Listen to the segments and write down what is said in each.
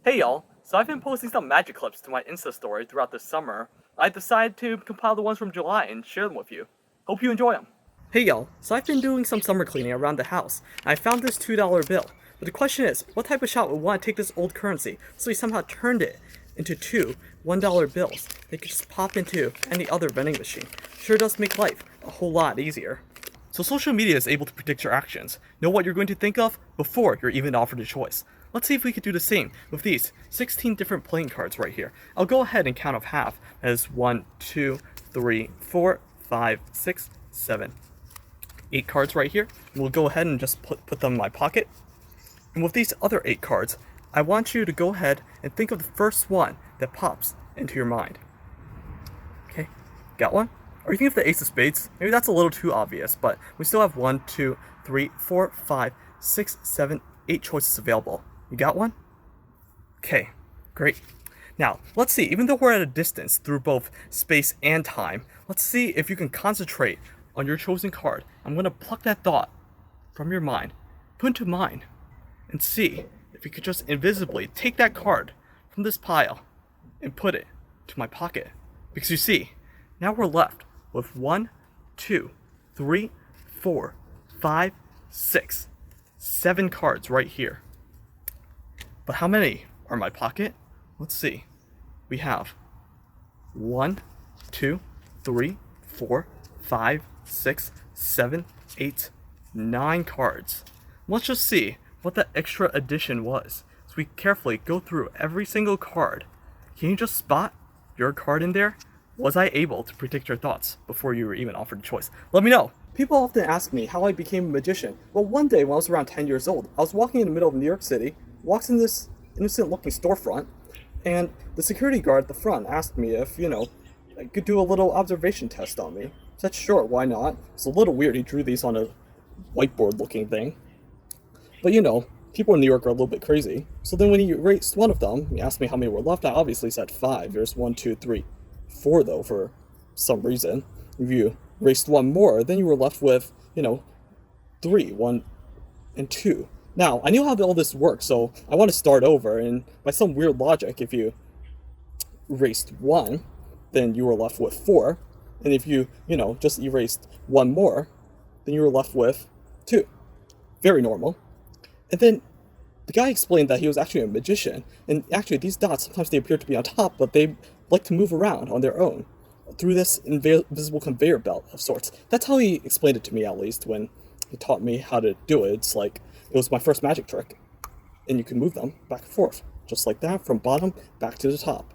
Hey y'all, so I've been posting some magic clips to my Insta story throughout the summer. I decided to compile the ones from July and share them with you. Hope you enjoy them. Hey y'all, so I've been doing some summer cleaning around the house, and I found this $2 bill. But the question is, what type of shop would want to take this old currency, so we somehow turned it into two $1 bills they could just pop into any other vending machine. Sure does make life a whole lot easier. So social media is able to predict your actions, know what you're going to think of before you're even offered a choice. Let's see if we could do the same with these 16 different playing cards right here. I'll go ahead and count off half as 1, 2, 3, 4, 5, 6, 7, 8 cards right here. We'll go ahead and just put them in my pocket. And with these other 8 cards, I want you to go ahead and think of the first one that pops into your mind. Okay, got one? Or you think of the Ace of Spades? Maybe that's a little too obvious, but we still have 1, 2, 3, 4, 5, 6, 7, 8 choices available. You got one? Okay, great. Now, let's see, even though we're at a distance through both space and time, let's see if you can concentrate on your chosen card. I'm going to pluck that thought from your mind, put into mine, and see if you could just invisibly take that card from this pile and put it to my pocket. Because you see, now we're left with 1, 2, 3, 4, 5, 6, 7 cards right here. But how many are in my pocket? Let's see. We have 1, 2, 3, 4, 5, 6, 7, 8, 9 cards. Let's just see what that extra addition was. So we carefully go through every single card. Can you just spot your card in there? Was I able to predict your thoughts before you were even offered a choice? Let me know. People often ask me how I became a magician. Well, one day when I was around 10 years old, I was walking in the middle of New York City, walks in this innocent-looking storefront, and the security guard at the front asked me if, I could do a little observation test on me. I said, sure, why not? It's a little weird, he drew these on a whiteboard-looking thing. But people in New York are a little bit crazy. So then when he erased one of them, he asked me how many were left. I obviously said 5. There's 1, 2, 3, 4 though, for some reason. If you erased one more, then you were left with, 3, 1, and 2. Now, I knew how all this works, so I want to start over, and by some weird logic, if you erased 1, then you were left with 4, and if you, just erased one more, then you were left with 2. Very normal. And then the guy explained that he was actually a magician, and actually these dots, sometimes they appear to be on top, but they like to move around on their own through this invisible conveyor belt of sorts. That's how he explained it to me, at least, when he taught me how to do it. It's like, it was my first magic trick, and you can move them back and forth, just like that, from bottom back to the top.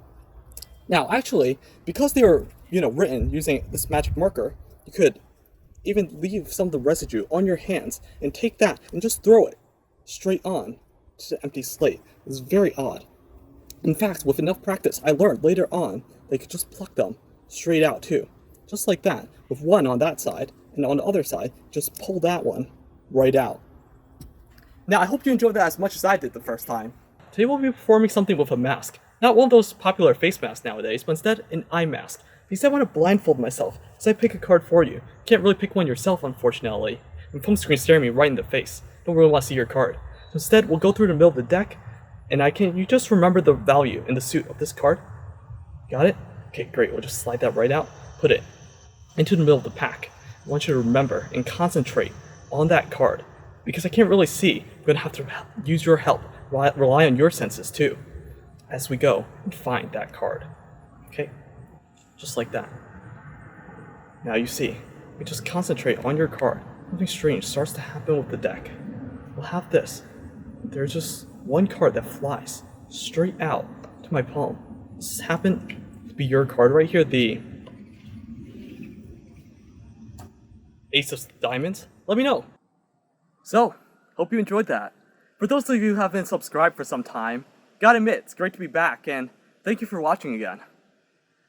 Now, actually, because they were, written using this magic marker, you could even leave some of the residue on your hands and take that and just throw it straight on to the empty slate. It was very odd. In fact, with enough practice, I learned later on they could just pluck them straight out too. Just like that, with one on that side, and on the other side, just pull that one right out. Now, I hope you enjoyed that as much as I did the first time. Today we'll be performing something with a mask. Not one of those popular face masks nowadays, but instead an eye mask. Because I want to blindfold myself, so I pick a card for you. Can't really pick one yourself, unfortunately. And phone screen staring me right in the face. Don't really want to see your card. So instead, we'll go through the middle of the deck, and you just remember the value in the suit of this card? Got it? Okay, great. We'll just slide that right out, put it into the middle of the pack. I want you to remember and concentrate on that card, because I can't really see. I'm going to have to use your help, rely on your senses too, as we go and find that card. Okay? Just like that. Now you see, we just concentrate on your card. Something strange starts to happen with the deck. We'll have this. There's just one card that flies straight out to my palm. This happened to be your card right here, the Ace of Diamonds. Let me know. So, hope you enjoyed that. For those of you who haven't subscribed for some time, gotta admit, it's great to be back, and thank you for watching again.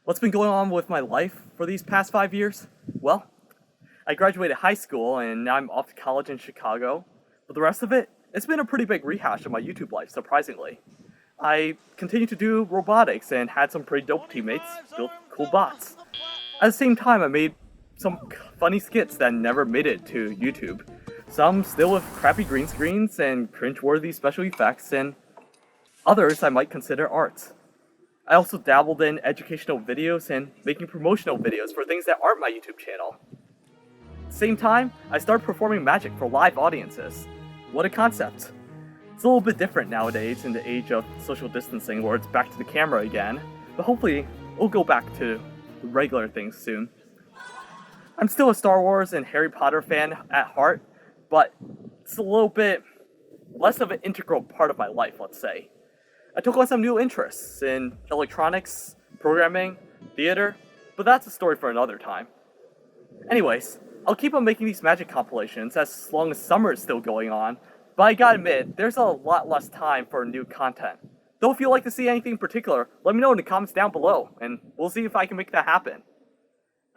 What's been going on with my life for these past 5 years? Well, I graduated high school, and now I'm off to college in Chicago. But the rest of it, it's been a pretty big rehash of my YouTube life, surprisingly. I continued to do robotics and had some pretty dope teammates, built cool bots. At the same time, I made some funny skits that never made it to YouTube. Some still with crappy green screens and cringe-worthy special effects, and Others I might consider art. I also dabbled in educational videos and making promotional videos for things that aren't my YouTube channel. At the same time, I started performing magic for live audiences. What a concept. It's a little bit different nowadays in the age of social distancing where it's back to the camera again, but hopefully we'll go back to the regular things soon. I'm still a Star Wars and Harry Potter fan at heart, but it's a little bit less of an integral part of my life, let's say. I took on some new interests in electronics, programming, theater, but that's a story for another time. Anyways, I'll keep on making these magic compilations as long as summer is still going on, but I gotta admit, there's a lot less time for new content. Though if you'd like to see anything in particular, let me know in the comments down below, and we'll see if I can make that happen.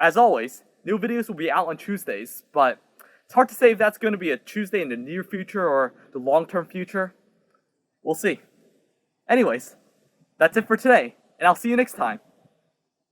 As always, new videos will be out on Tuesdays, but it's hard to say if that's going to be a Tuesday in the near future or the long-term future. We'll see. Anyways, that's it for today, and I'll see you next time.